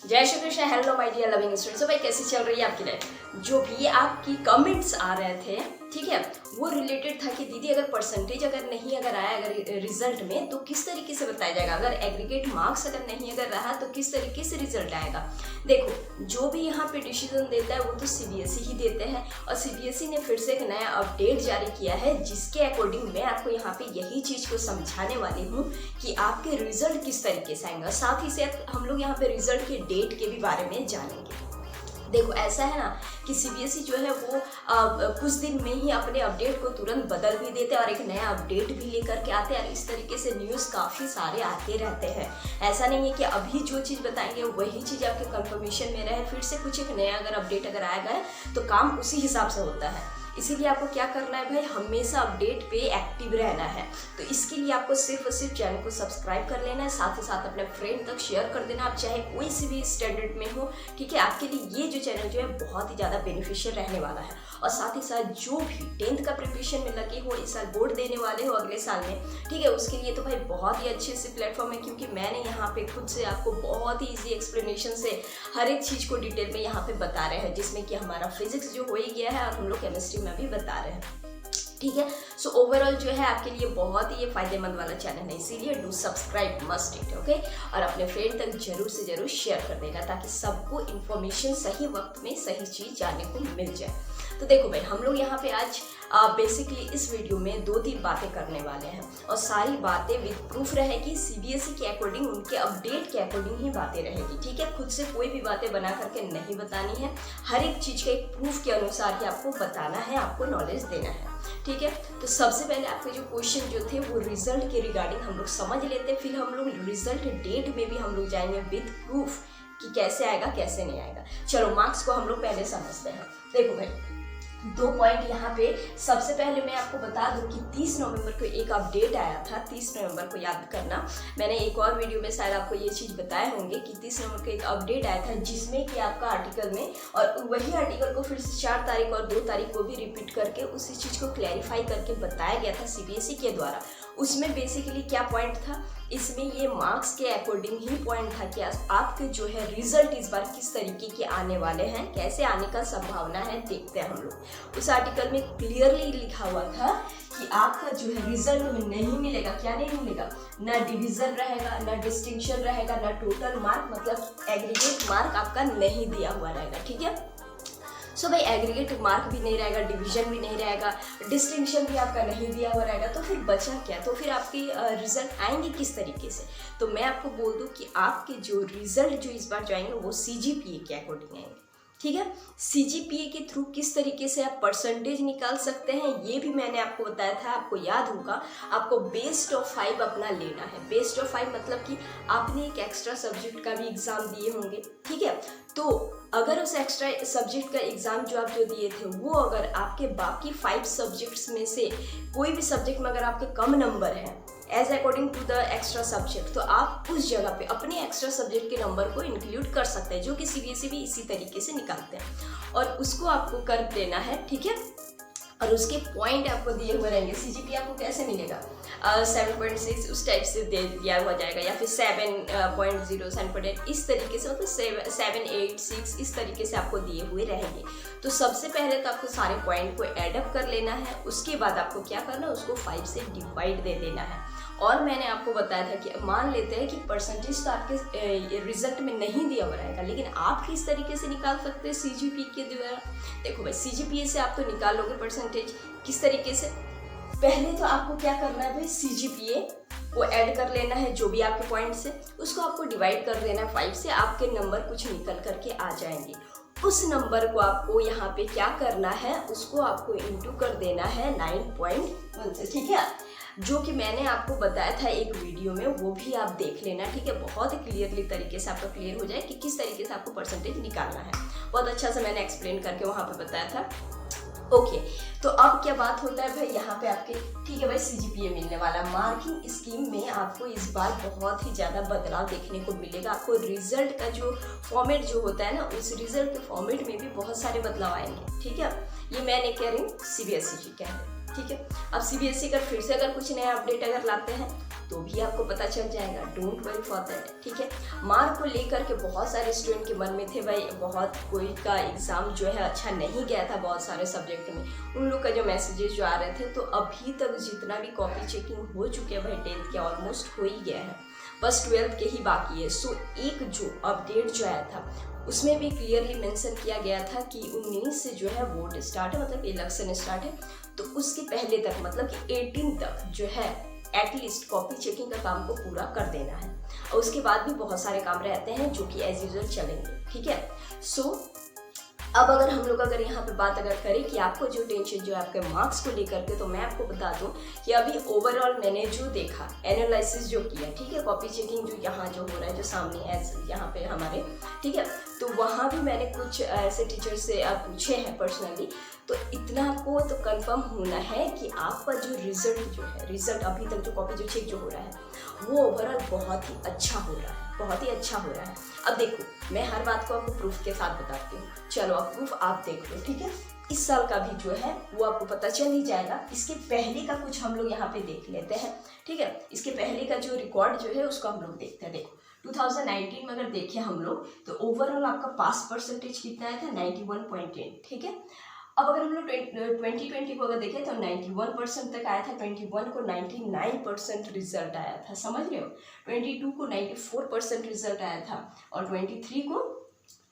जय Shri Krishna. Hello my dear loving students. तो भाई कैसी चल रही है आपकी लाइफ? जो भी आपकी कमेंट्स आ रहे थे, ठीक है, वो रिलेटेड था कि दीदी अगर परसेंटेज अगर आया अगर रिजल्ट में तो किस तरीके से बताया जाएगा, अगर एग्रीगेट मार्क्स अगर नहीं अगर रहा तो किस तरीके से रिजल्ट आएगा। देखो, जो भी यहाँ पे डिसीजन देता है वो तो सीबीएसई ही देते हैं, और सीबीएसई ने फिर से एक नया अपडेट जारी किया है जिसके अकॉर्डिंग मैं आपको यहाँ पे यही चीज़ को समझाने वाली हूँ कि आपके रिजल्ट किस तरीके से आएंगे। साथ ही साथ हम लोग यहाँ पे रिजल्ट के डेट के भी बारे में जानेंगे। देखो, ऐसा है ना कि सीबीएसई जो है वो कुछ दिन में ही अपने अपडेट को तुरंत बदल भी देते हैं और एक नया अपडेट भी लेकर के आते हैं, और इस तरीके से न्यूज़ काफ़ी सारे आते रहते हैं। ऐसा नहीं है कि अभी जो चीज़ बताएंगे वही चीज़ आपके कंफर्मेशन में रहे, फिर से कुछ एक नया अगर अपडेट अगर आएगा है तो काम उसी हिसाब से होता है। इसीलिए आपको क्या करना है भाई, हमेशा अपडेट पे एक्टिव रहना है। तो इसके लिए आपको सिर्फ और सिर्फ चैनल को सब्सक्राइब कर लेना है, साथ ही साथ अपने फ्रेंड तक शेयर कर देना। आप चाहे कोई सी भी स्टैंडर्ड में हो, ठीक है, आपके लिए ये जो चैनल जो है बहुत ही ज़्यादा बेनिफिशियल रहने वाला है। और साथ ही साथ जो भी 10th का प्रिपरेशन में लगे हो, इस साल बोर्ड देने वाले हो अगले साल में, ठीक है, उसके लिए तो भाई बहुत ही अच्छे से प्लेटफॉर्म है, क्योंकि मैंने यहाँ पे खुद से आपको बहुत ही ईजी एक्सप्लेनेशन से हर एक चीज़ को डिटेल में यहाँ पे बता रहे हैं, जिसमें कि हमारा फिजिक्स जो हो ही गया है और हम लोग केमिस्ट्री में भी बता रहे हैं, ठीक है। सो ओवरऑल जो है आपके लिए बहुत ही ये फायदेमंद वाला चैनल है, इसीलिए do subscribe must it, okay. और अपने फ्रेंड तक जरूर से जरूर शेयर कर देना ताकि सबको इन्फॉर्मेशन सही वक्त में सही चीज़ जानने को मिल जाए। तो देखो भाई, हम लोग यहाँ पे आज बेसिकली इस वीडियो में 2-3 बातें करने वाले हैं, और सारी बातें विद प्रूफ रहेगी, सीबीएसई के अकॉर्डिंग, उनके अपडेट के अकॉर्डिंग ही बातें रहेगी, ठीक है। खुद से कोई भी बातें बना करके नहीं बतानी है, हर एक चीज़ का एक प्रूफ के अनुसार ही आपको बताना है, आपको नॉलेज देना है, ठीक है। तो सबसे पहले आपके जो क्वेश्चन जो थे वो रिजल्ट के रिगार्डिंग हम लोग समझ लेते हैं, फिर हम लोग रिजल्ट डेट में भी हम लोग जाएंगे विद प्रूफ कि कैसे आएगा कैसे नहीं आएगा। चलो, मार्क्स को हम लोग पहले समझते हैं। देखो भाई, 2 पॉइंट यहाँ पे सबसे पहले मैं आपको बता दूं कि 30 नवंबर को एक अपडेट आया था। 30 नवंबर को याद करना, मैंने एक और वीडियो में शायद आपको ये चीज़ बताए होंगे कि 30 नवंबर को एक अपडेट आया था जिसमें कि आपका आर्टिकल में, और वही आर्टिकल को फिर से 4 तारीख और 2 तारीख को भी रिपीट करके उसी चीज़ को क्लैरिफाई करके बताया गया था सीबीएसई के द्वारा। उसमें बेसिकली क्या पॉइंट था, इसमें ये मार्क्स के अकॉर्डिंग ही पॉइंट था कि आपके जो है रिजल्ट इस बार किस तरीके के आने वाले हैं, कैसे आने का संभावना है, देखते हैं हम लोग। उस आर्टिकल में क्लियरली लिखा हुआ था कि आपका जो है रिजल्ट में नहीं मिलेगा, क्या नहीं मिलेगा, ना डिवीजन रहेगा, ना डिस्टिंक्शन रहेगा, ना टोटल मार्क, मतलब एग्रीगेट मार्क आपका नहीं दिया हुआ रहेगा, ठीक है। सो भाई, एग्रीगेट मार्क भी नहीं रहेगा, डिवीजन भी नहीं रहेगा, डिस्टिंक्शन भी आपका नहीं दिया हुआ रहेगा, तो फिर बचा क्या, तो फिर आपके रिजल्ट आएंगे किस तरीके से। तो मैं आपको बोल दूं कि आपके जो रिजल्ट जो इस बार जाएंगे वो सीजीपीए के अकॉर्डिंग आएंगे, ठीक है। सीजीपीए के थ्रू किस तरीके से आप परसेंटेज निकाल सकते हैं ये भी मैंने आपको बताया था, आपको याद होगा। आपको बेस्ट ऑफ 5 अपना लेना है। बेस्ट ऑफ 5 मतलब कि आपने एक एक्स्ट्रा सब्जेक्ट का भी एग्जाम दिए होंगे, ठीक है। तो अगर उस एक्स्ट्रा सब्जेक्ट का एग्जाम जो आप जो दिए थे वो अगर आपके बाकी 5 सब्जेक्ट्स में से कोई भी सब्जेक्ट में अगर आपके कम नंबर हैं as according to the extra subject, तो आप उस जगह पे अपने एक्स्ट्रा सब्जेक्ट के नंबर को इंक्लूड कर सकते हैं, जो कि सीबीएसई भी इसी तरीके से निकालते हैं, और उसको आपको कर देना है, ठीक है। और उसके पॉइंट आपको दिए हुए रहेंगे। सीजीपीए आपको कैसे मिलेगा, 7.6 उस टाइप से दे दिया हुआ जाएगा, या फिर 7.0 7.8 इस तरीके से, मतलब 7, 8, 6 इस तरीके से आपको दिए हुए रहेंगे। तो सबसे पहले तो आपको सारे पॉइंट को एडअप कर लेना है, उसके बाद आपको क्या करना है, उसको 5 से डिवाइड दे देना है। और मैंने आपको बताया था कि मान लेते हैं कि परसेंटेज तो आपके रिजल्ट में नहीं दिया हुआ रहेगा, लेकिन आप किस तरीके से निकाल सकते हैं सीजीपीए के द्वारा। देखो भाई, सीजीपीए से आप तो निकाल लोगे परसेंटेज, किस तरीके से, पहले तो आपको क्या करना है भाई, सीजीपीए को ऐड कर लेना है जो भी आपके पॉइंट से, उसको आपको डिवाइड कर देना है 5 से, आपके नंबर कुछ निकल करके आ जाएंगे। उस नंबर को आपको यहाँ पे क्या करना है, उसको आपको इंटू कर देना है 9.1 से, ठीक है, जो कि मैंने आपको बताया था एक वीडियो में, वो भी आप देख लेना, ठीक है। बहुत ही क्लियरली तरीके से आपको क्लियर हो जाए कि किस तरीके से आपको परसेंटेज निकालना है, बहुत अच्छा से मैंने एक्सप्लेन करके वहाँ पे बताया था, ओके। तो अब क्या बात होता है भाई, यहाँ पे आपके, ठीक है भाई, सीजीपीए मिलने वाला। मार्किंग स्कीम में आपको इस बार बहुत ही ज़्यादा बदलाव देखने को मिलेगा। आपको रिजल्ट का जो फॉर्मेट जो होता है ना, उस रिजल्ट के फॉर्मेट में भी बहुत सारे बदलाव आएंगे, ठीक है। ये मैं नहीं कह रही हूँ, सीबीएसई जी कह रहे हैं, ठीक है। अब सीबीएसई का फिर से अगर कुछ नया अपडेट अगर लाते हैं तो भी आपको पता चल जाएगा। डोंट वरी फॉर दैट, ठीक है। मार्क को लेकर के बहुत सारे स्टूडेंट के मन में थे भाई, बहुत कोई का एग्ज़ाम जो है अच्छा नहीं गया था बहुत सारे सब्जेक्ट में, उन लोग का जो मैसेजेस जो आ रहे थे। तो अभी तक जितना भी कॉपी चेकिंग हो चुके हैं भाई 10th के ऑलमोस्ट हो ही गया है, बस 12th के ही बाकी है। सो एक जो अपडेट जो आया था उसमें भी क्लियरली मेंशन किया गया था कि 19 से जो है वोट स्टार्ट है, मतलब इलेक्शन स्टार्ट है। तो उसके पहले तक मतलब कि 18 तक जो है एटलीस्ट कॉपी चेकिंग का काम को पूरा कर देना है। और उसके बाद भी बहुत सारे काम रहते हैं जो कि एज यूजुअल चलेंगे, ठीक है। सो अब अगर हम लोग अगर यहाँ पे बात अगर करें कि आपको जो टेंशन जो है आपके मार्क्स को लेकर के, तो मैं आपको बता दूँ कि अभी ओवरऑल मैंने जो देखा, एनालिसिस जो किया, ठीक है, कॉपी चेकिंग जो यहाँ जो हो रहा है जो सामने एज यहाँ पे हमारे, ठीक है, तो वहाँ भी मैंने कुछ ऐसे टीचर से पूछे हैं पर्सनली। तो इतना आपको तो कंफर्म होना है कि आपका जो रिजल्ट जो है, रिजल्ट अभी तक जो कॉपी जो चेक जो हो रहा है वो ओवरऑल बहुत ही अच्छा हो रहा है, बहुत ही अच्छा हो रहा है। अब देखो मैं हर बात को आपको प्रूफ के साथ बताती हूँ, चलो अब प्रूफ आप देख लो, ठीक है। इस साल का भी जो है वो आपको पता चल ही जाएगा। इसके पहले का कुछ हम लोग यहाँ पे देख लेते हैं, ठीक है। इसके पहले का जो रिकॉर्ड जो है उसको हम लोग देखते हैं। देखो 2019 में अगर देखें हम लोग तो ओवरऑल आपका पास परसेंटेज कितना आया था, 91.8, ठीक है। अब अगर हम लोग 2020 को अगर देखें तो 91% तक आया था, 21 को 99% रिजल्ट आया था, समझ रहे हो। 22 को 94% रिजल्ट आया था और 23 को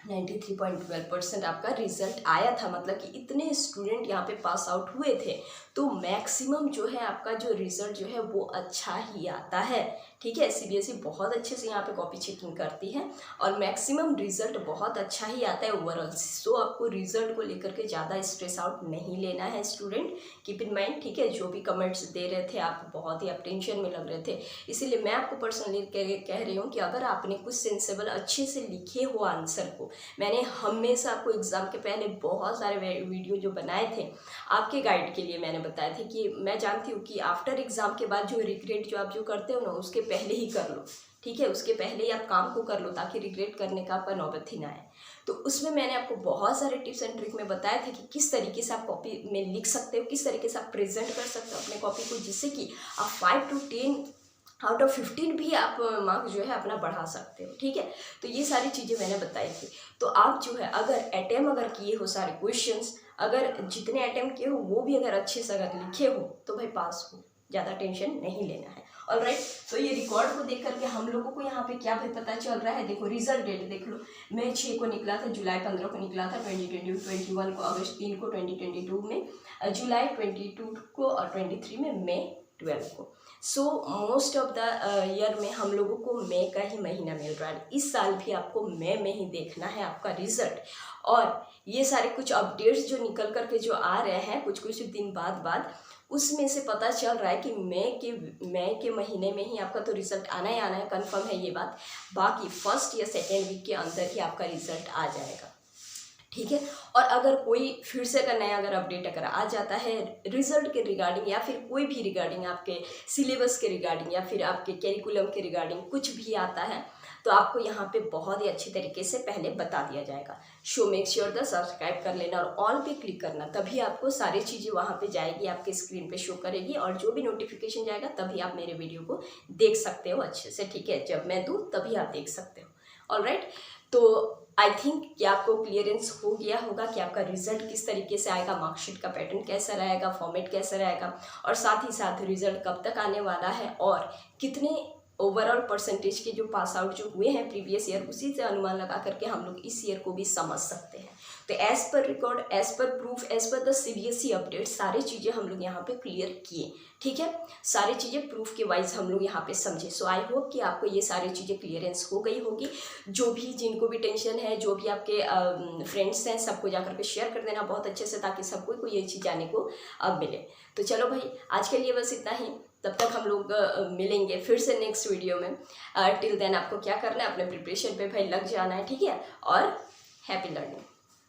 93.12% आपका रिजल्ट आया था। मतलब कि इतने स्टूडेंट यहाँ पे पास आउट हुए थे, तो मैक्सिमम जो है आपका जो रिजल्ट जो है वो अच्छा ही आता है, ठीक है। सीबीएसई बहुत अच्छे से यहाँ पे कॉपी चेकिंग करती है और मैक्सिमम रिजल्ट बहुत अच्छा ही आता है ओवरऑल। सो आपको रिजल्ट को लेकर के ज़्यादा स्ट्रेस आउट नहीं लेना है स्टूडेंट, कीप इन माइंड, ठीक है। जो भी कमेंट्स दे रहे थे आप बहुत ही आप टेंशन में लग रहे थे, इसीलिए मैं आपको पर्सनली कह रही हूँ कि अगर आपने कुछ सेंसेबल अच्छे से लिखे हो आंसर को, मैंने हमेशा आपको एग्ज़ाम के पहले बहुत सारे वीडियो जो बनाए थे आपके गाइड के लिए मैंने बताए थे कि मैं जानती हूँ कि आफ्टर एग्ज़ाम के बाद जो रिग्रेट जो आप जो करते हो ना उसके पहले ही कर लो, ठीक है। उसके पहले ही आप काम को कर लो ताकि रिग्रेट करने का आपका नौबत ही ना आए। तो उसमें मैंने आपको बहुत सारे टिप्स एंड ट्रिक में बताया था कि किस तरीके से आप कॉपी में लिख सकते हो, किस तरीके से आप प्रेजेंट कर सकते हो अपने कॉपी को, जिससे कि आप 5 to 10 आउट ऑफ 15 भी आप मार्क्स जो है अपना बढ़ा सकते हो, ठीक है। तो ये सारी चीज़ें मैंने बताई थी। तो आप जो है अगर अटैम्प्ट अगर किए हो सारे क्वेश्चंस, अगर जितने अटैम्प्ट किए हो वो भी अगर अच्छे से अगर लिखे हो तो भाई पास हो, ज़्यादा टेंशन नहीं लेना है। ऑलराइट, तो ये रिकॉर्ड को देख करके हम लोगों को यहाँ पे क्या भाई पता चल रहा है। देखो रिजल्ट डेट देख लो, मई 6 को निकला था, जुलाई 15 को निकला था 2021 को, अगस्त 3 को 2022 में, जुलाई 22 को और 23 में मई 12 को। So most of the year में हम लोगों को मई का ही महीना मिल रहा है। इस साल भी आपको मई में ही देखना है आपका रिजल्ट। और ये सारे कुछ अपडेट्स जो निकल करके जो आ रहे हैं कुछ दिन बाद उसमें से पता चल रहा है कि मई के महीने में ही आपका तो रिजल्ट आना ही आना है, कंफर्म है ये बात। बाकी फर्स्ट या सेकेंड वीक के अंदर ही आपका रिजल्ट आ जाएगा, ठीक है। और अगर कोई फिर से अगर नया अगर अपडेट अगर आ जाता है रिजल्ट के रिगार्डिंग या फिर कोई भी रिगार्डिंग आपके सिलेबस के रिगार्डिंग या फिर आपके कैरिकुलम के रिगार्डिंग कुछ भी आता है तो आपको यहाँ पे बहुत ही अच्छे तरीके से पहले बता दिया जाएगा। Show make sure the subscribe कर लेना और ऑल पे क्लिक करना, तभी आपको सारी चीज़ें वहाँ पे जाएगी, आपके स्क्रीन पे शो करेगी और जो भी नोटिफिकेशन जाएगा तभी आप मेरे वीडियो को देख सकते हो अच्छे से, ठीक है। जब मैं दूँ तभी आप देख सकते हो। ऑलराइट, तो आई थिंक कि आपको क्लियरेंस हो गया होगा कि आपका रिजल्ट किस तरीके से आएगा, मार्कशीट का पैटर्न कैसा रहेगा, फॉर्मेट कैसा रहेगा और साथ ही साथ रिजल्ट कब तक आने वाला है और कितने ओवरऑल परसेंटेज के जो पास आउट जो हुए हैं प्रीवियस ईयर, उसी से अनुमान लगा करके हम लोग इस ईयर को भी समझ सकते हैं। तो as per record, as per proof, as per the CBSE update सारी चीज़ें हम लोग यहाँ पे क्लियर किए, ठीक है। सारी चीज़ें प्रूफ के वाइज हम लोग यहाँ पे समझे। सो आई होप कि आपको ये सारी चीज़ें क्लियरेंस हो गई होगी। जो भी जिनको भी टेंशन है, जो भी आपके फ्रेंड्स हैं, सबको जा करके शेयर कर देना बहुत अच्छे से, ताकि सबको को ये चीज़ जाने को अब मिले। तो चलो भाई आज के लिए बस इतना ही, तब तक हम लोग मिलेंगे फिर से नेक्स्ट वीडियो में। टिल देन आपको क्या करना है, अपने प्रिपरेशन पे भाई लग जाना है, ठीक है। और हैप्पी लर्निंग।